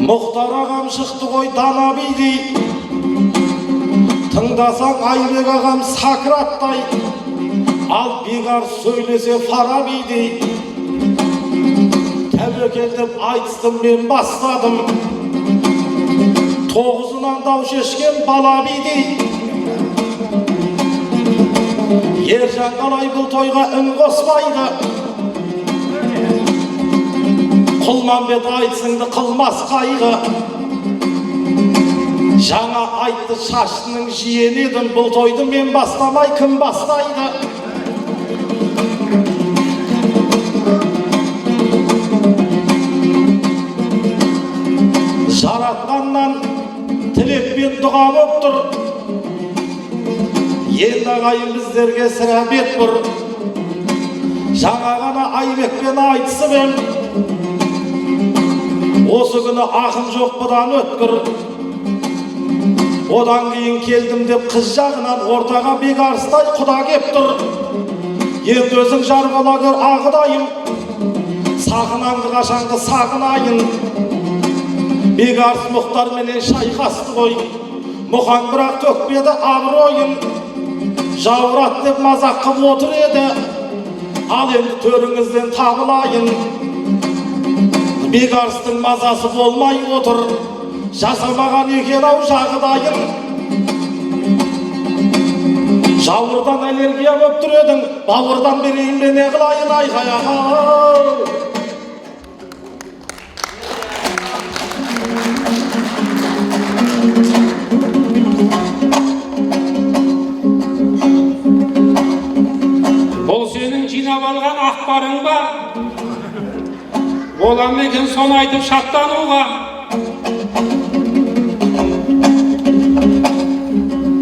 Мұхтар ағам шықты ғой дана бидей, тыңдасаң Айбек ағам Сократтай, ал Бекарыс сөйлесе Фарабидей. Тәуекел деп айтыстым мен бастадым, тоғызынан дау шешкен бала бидей. Ержан қалай бұл тойға үн қоспайды, Құлманбет айтсыңды қылмас қайғы. Жаңа айтты шашының жиен едім, бұл тойды мен бастамай кім бастайды? Жаратқаннан тілек пен дұға боп тұр, енді ағайын біздерге сірә бет бұр. Жаңа ғана Айбекпен айтысып ем, осы күні ақын жоқ бұдан өткір. Одан кейін келдім деп қыз жағынан ортаға Бекарыстай құда кеп тұр. Енді өзің жар бола көр ағыдайым, сағынаңды қашанғы сағынайын. Бекарыс Мұхтар менен шайқасты ғой, Мұқан бірақ төкпеді абыройын. Жаурат деп мазақ қып отыр еді, ал енді төріңізден табылайын. Бекарыстың мазасы болмай отыр, жасамаған екен-ау жағдайын. Жауырдан аллергия боп тұр едің, бауырдан берейін бе не қылайын айқай. Бұл сенің жинап алған ақпарың ба? Болам екен соны айтып шаттануға.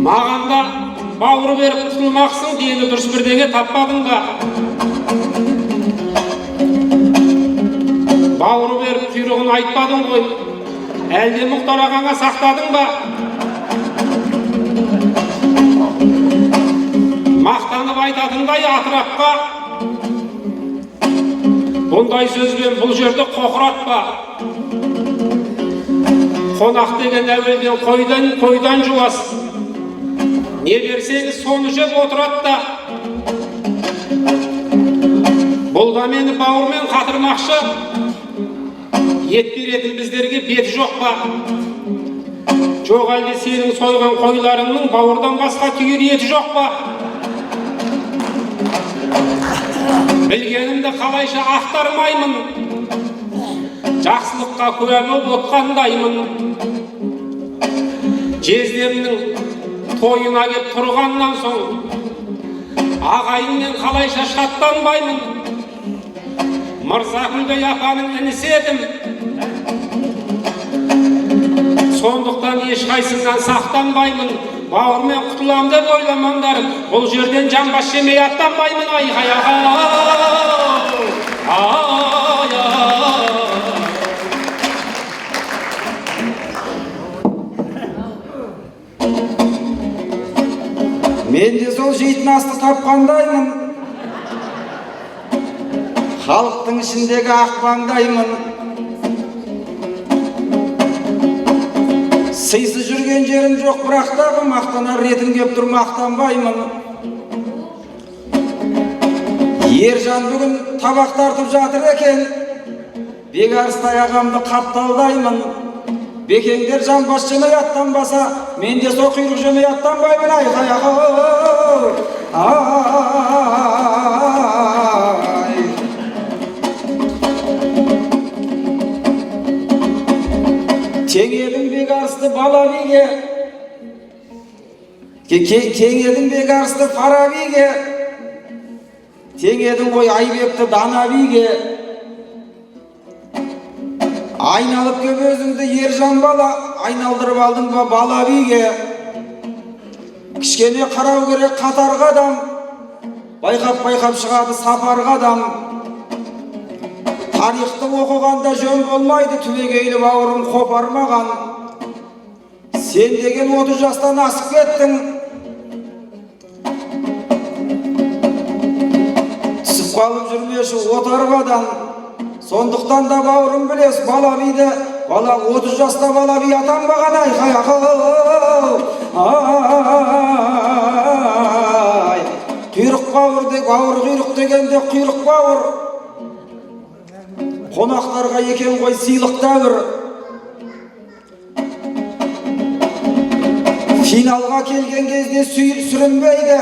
Маған да бауыр беріп құтылмақсың, дені дұрыс бірдеңе таппадың ба? Бауыр беріп құйрығын айтпадың ғой, әлде Мұхтар ағаңа сақтадың ба? Мақтанып айтатындай атырапқа, бұндай сөзбен бұл жерді қоқыратпа. Қонақ деген әуелден қойдан жуас. Не берсеңіз соны жеп отырады да. Бұл да мені бауырмен қатырмақшы. Ет беретін біздерге беті жоқ па? Жоқ әлде сенің сойған қойларыңның бауырдан басқа түйер еті жоқ па? Білгенімді қалайша ақтармаймын, жақсылыққа куә боп отқандаймын. Жездемнің тойына кеп тұрғаннан соң, ағайынмен қалайша шаттанбаймын. Мырзакүлді апаның інісі едім, сондықтан ешқайсыңнан сақтанбаймын. Бауырмен құтылам деп ойламаңдар, бұл жерден жамбас жемей аттанбаймын. Мен де сол жейтін асты тапқандаймын, халықтың ішіндегі ақпаңдаймын. Сыйсыз жүрген жерім жоқ, бірақ дағы мақтанар ретім кеп тұр, мақтанбаймын. Ержан бүгін табақ тартып жатыр екен, Бекарыстай ағамды қапталдаймын. Бекеңдер жамбас жемей аттанбаса, мен де сол құйрық жемей аттанбаймын. Теңедің Бекарысты бала биге, теңедің Бекарысты Фарабиге, теңедің ғой Айбекті дана биге. Айналып кеп өзіңді Ержан бала, айналдырып алдың ба бала биге. Кішкене қарау керек қатарға адам, байқап шығады сапарға адам. Тарихты оқығанда жөн болмайды, түбегейлі бауырым қопармаған. Сен деген 30 жастан асып кеттің, түсіп қалып жүрмеші отарбадан. Сондықтан да бауырым білес, бала биді бала 30 жаста бала би атанбаған айқай ай құйрық бауыр де бауыр құйрық дегенде құйрық бауыр қонақтарға екен ғой сыйлық дәуір финалға келген кезде сүрінбейді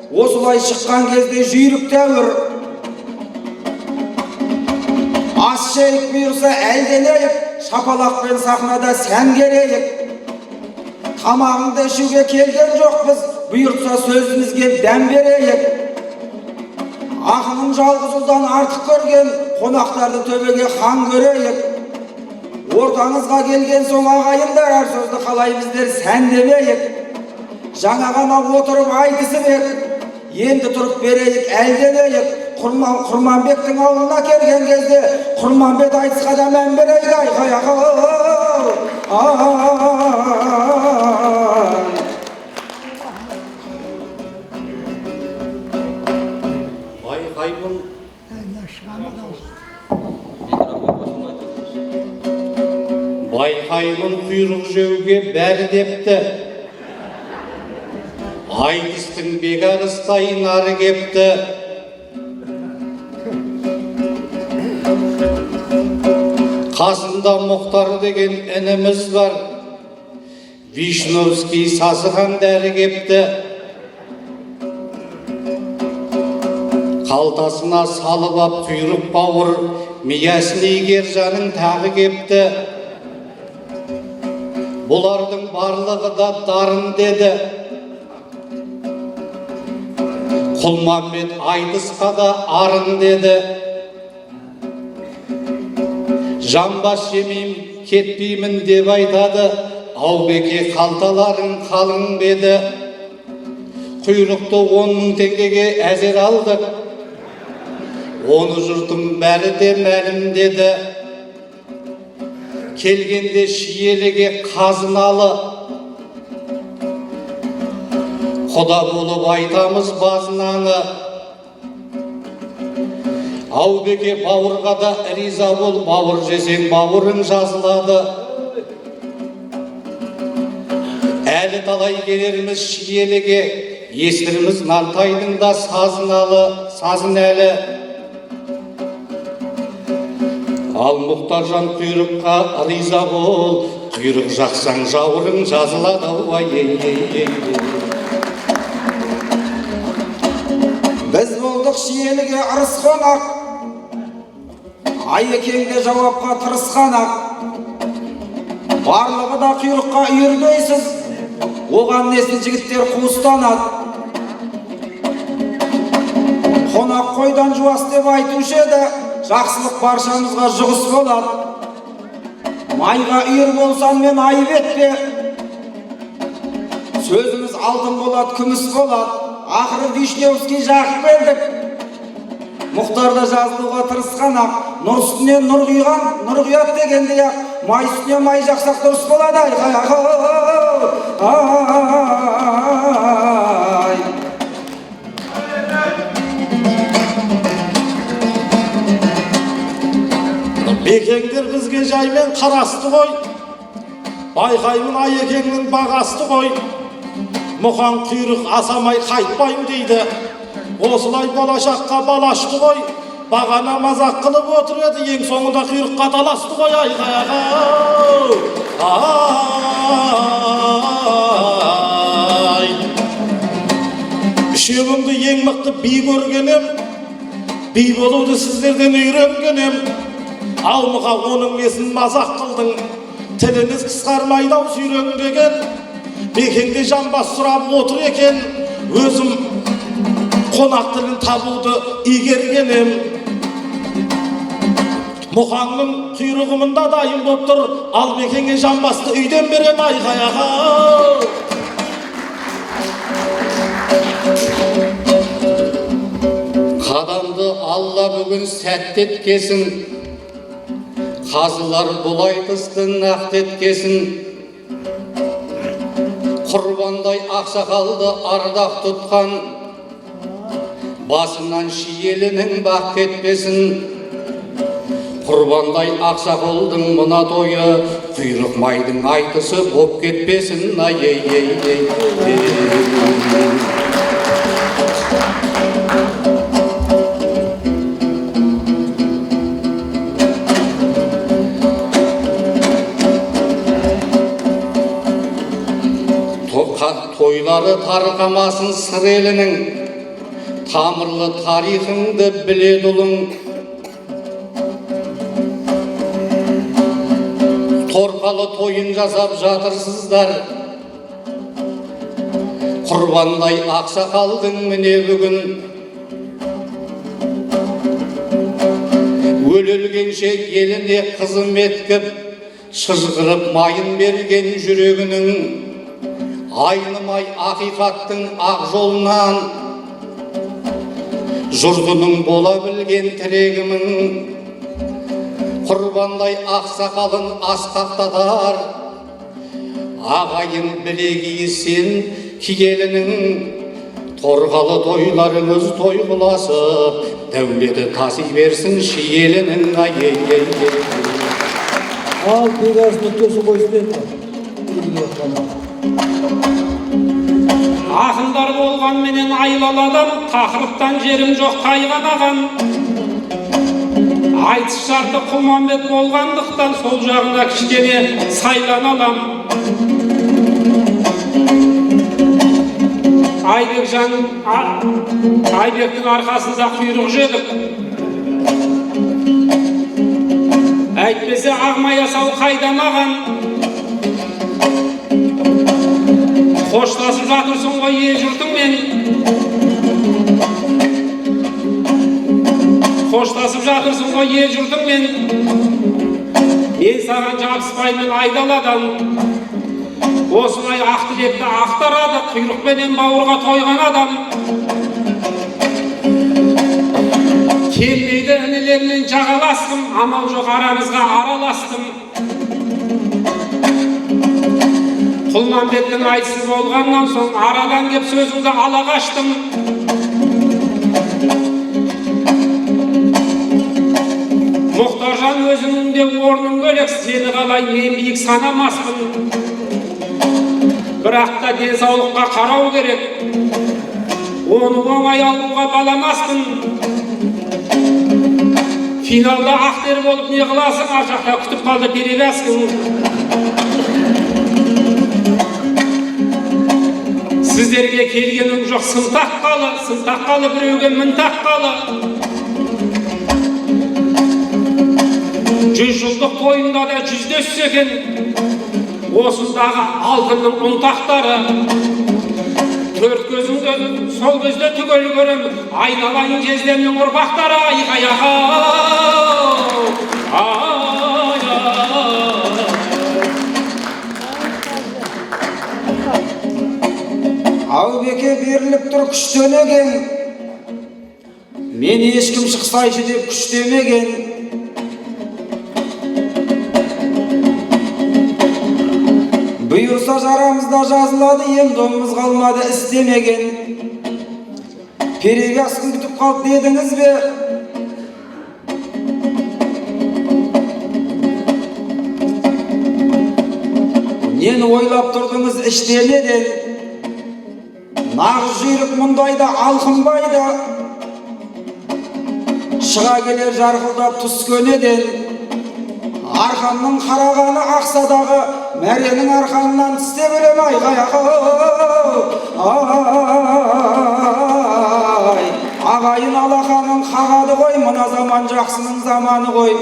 осылай шыққан кезде жүйрік дәуір ас жейік бұйырса әлденейік шапалақпен сахнада сән керейік тамағыңды ішуге келген жоқпыз бұйыртса сөзімізге дәм берейік ақынын жалғыз ұлдан артық көрген қонақтарды төбеге хан көрейік ортаңызға келген соң ағайындар әр сөзді қалай біздер сәндемейік жаңа ғана отырып айтысып ек енді тұрып берейік әлденейік Құрманбектің ауылына келген кезде Құрманбет айтысқа да мән берейік айқай Байқаймын құйрық жеуге бәрі депті. Айтыстың бекарыстай нары кепті. Қасында Мұхтар деген ініміз бар. Вишновский сасыған дәрі кепті. Қалтасына салып ап құйрық бауыр, миясын игер жаның тағы кепті. Бұлардың барлығы да дарын деді. Құлманбет айтысқа да арын деді. Жамбас жемейм, кетпеймін деп айтады. Аубеке қалталарың қалың беді. Құйрықты 10.000 теңгеге әзер алдық. Оны жұртың бәрі де мәлім деді. Келгенде шиеліге қазыналы. Құда болып айтамыз базынаны. Аубеке бауырға да риза бол, бауыр жесең бауырың жазылады. Әлі талай келеріміз шиеліге, естіріміз Нартайдың да сазыналы, сазын әлі. Ал Мұхтаржан құйрыққа риза бол, құйрық жақсаң жауырың жазылады ауай. Біз болдық шиеліге ырыс қонақ, Айекеңде жауапқа тырысқан ақ. Барлығы да құйрыққа үйірмейсіз, оған несін жігіттер қуыстанады. Қонақ қойдан жуас деп айтушы еді, жақсылық баршамызға жұғыс болады. Майға үйір болсан мен айып етпе, сөзіміз алтын болады, күміс болады. Ақыры Вишневский жақып келдік. Мұхтарда жазылуға тырысқан ақ, нұр үстіне нұр құйған, нұр құяд дегенде ақ, май үстіне май жақсақ дұрыс болады. Бекеңдер бізге жаймен қарасты ғой. Байқаймын Айекеңнің бағасты ғой. Мұқан құйрық асамай қайтпайым дейді. Осылай болашаққа балашты ғой. Бағана мазақ қылып отыр еді, ең соңында құйрыққа таласты ғой. Үшеуімді ең мықты би көргенім, би болуды сіздерден үйренгенім. Алмыға оның несін мазақ қылдың, тіліңіз қысқармайдау сүйреңдеген. Бекеңде жамбас сұрап отыр екен, өзім қонақ тілін табуды игергенім. Мұхаңның құйрығымында дайын боп тұр, ал Бекеңе жамбасты үйден берем айғаяға. Қадамды Алла бүгін сәтті еткесін, қазылар бұл айтысты нақты еткесін. Құрбандай ақсақалды ардақ тұтқан, басынан шиелінің бақ кетпесін. Құрбандай ақсақалдың мына тойы, құйрық майдың айтысы боп кетпесін, ай-ей-ей-ей. Тойлары тарқамасын сыр елінің, тамырлы тарихыңды біледі ұлың. Торқалы тойын жасап жатырсыздар, құрбандай ақсақалдың міне бүгін. Өлілгенше еліне қызым еткіп, шыжғырып майын берген жүрегінің. Айнымай ақиқаттың ақ жолынан, жұртының бола білген тірегімін. Құрбандай ақсақалын асқақтатар, ағайын бірегейі сен киелінің. Торғалы тойларыңыз той қыласып, дәулеті таси берсін шиелінің. Ал Бекарыс нүктесі қойсын. Ақындар болған менен айлаладым, тақырыптан жерім жоқ тайған аған. Айтыс шарты Құлманбет болғандықтан, сол жағына кішкене сайлан алам. Айбектің арқасында құйрық жедік. Әйтпесе ағмай асау қайдамаған. Қоштасып жатырсың ғой ел жұртыңмен. Қоштасып жатырсың ғой ел жұртыңмен. Мен саған жабыспаймын айдаладан. Осылай ақ тілекті ақтарады, құйрықпенен бауырға тойған адам. Келмейді інілермен жағаластым, амал жоқ арамызға араластым. Құлманбеттің айтысы болғаннан соң арадан кеп сөзіңді ала қаштым. Мұхтаржан өзінің де орның бөлек, сені қалай мен биік санамаспын. Бірақ та денсаулыққа қарау керек, оны оңай алуға баламаспын. Финалда ақтер болып не қыласың, ар жақта күтіп қалды перевязкың. Сіздерге келгенім жоқ сын таққалы біреуге мін таққалы. 100 жылдық тойында да жүздессе екен, осындағы алтынның ұнтақтары. Төрт көзіңді сол көзде түгел көрем, айналайын жездемнің ұрпақтары. Аубеке беріліп тұр күштемеген, мен ешкім шықсайшы деп күштемеген. Бұйырса жарамызда жазылады, ем-домымыз қалмады істемеген. Перевязкін күтіп қалды дедіңіз бе? Нені ойлап тұрдыңыз іштенеден? Нағыз жүйрік мұндайда алқынбайды, шыға келер жарқылдап түс көнеден. Арқанның қарағаны ақсадағы, мәренің арқанынан тісте бөлем ағайын алақанын қағады ғой, мына заман жақсының заманы ғой.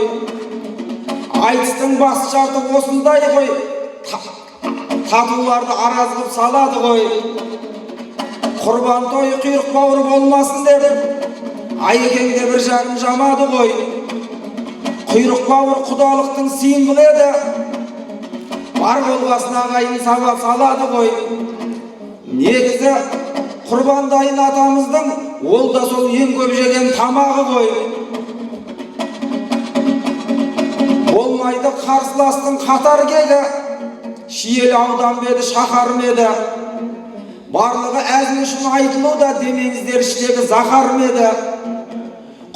Айтыстың бас жарты осындай ғой, татуларды араз қып салады ғой. Құрбан тойы құйрық бауыр болмасын деп, Айекеңде бір жағын жамады ғой. Құйрық бауыр құдалықтың символы еді, бар болғасын ағайын салады ғой. Негізі Құрбандайын атамыздың, ол да сол ең көп жеген тамағы ғой. Болмайды қарсыластың қатар келі, Шиелі аудан беді, шақар меді. Барлығы әзіл үшін айтылуда, демеңіздер іштегі зақар меді.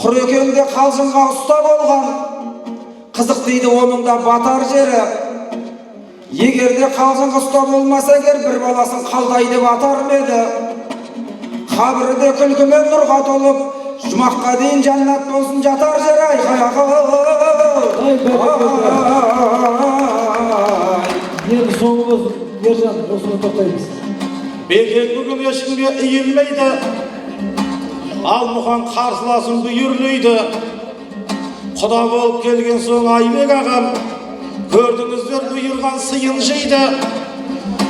Құрекеңде қалжыңға ұста болған, Kızık deydi onun da batar jeri. Egerde kalkın kısta bolmasa eger bir balasın kaldaydı batar mıydı? Kabirde külkümen nurga tolup, Jumakka deyin jannat bolsun jatar jeri ay Ay Енді соңғы болсын, Ержан, осыны тоқтаймыз. Bekek bugün eşimge eğilmeydi. Al muhan karşılasın büyürlüydü. Kuda bolup gelgen soň Aybek agam, gördüňizler buyurgan sıyıncıydı.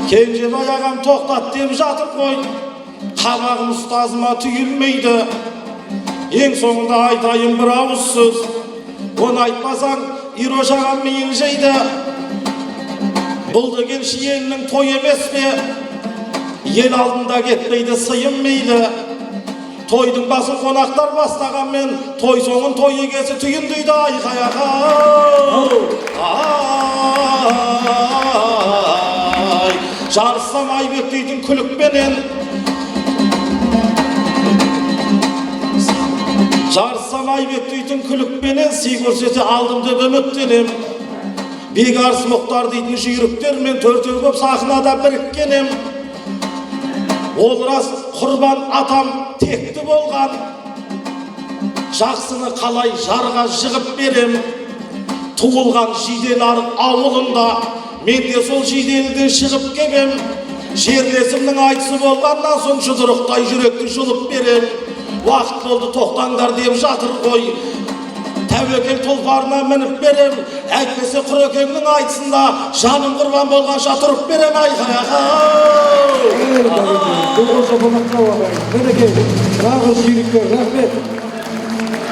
Kenjebay agam toktat dep jatyp koy. Tabagym ustazyma tüyülmeydi. Eň soňunda aytaýyn bir awuz söz. Onu aýtmasaň Iroş agam meýinjeydi. Bul degen şiýeniň toy emesmi? Yen aldında getmeydi, sıyınmeydi. Toydun basın konaklar bastagan men, toy soňun toy egesi tüyündüydü ay hayağa. Ay, jarysam Aybek deydin külük benen. Jarysam Aybek deydin külük benen, sigurjeti aldım dep ümitdenim. Begars Muhtar deydin jüýrükler men törtüg köp sahnada birikkenim. Olras kurban atam tekti bolgan. Jaksyny kalay jarga jygyp berem. Tuğulgan Jidel Arık awulunda men de sol Jidelden çygyp gebem. Jerlesimniň aýtysy bolgandan soň şudurukday yürekli julup berem. Wagt boldy toktaňlar diýip jatyr goý. Tebekkel tulparına minip berem. Ätmese Kurekenniň aýtysynda janym kurban bolganşa turup berem ay hayağa. Бұл қоса болмаққа бағайын. Мінекей, нағыз жүйріктер, рахмет.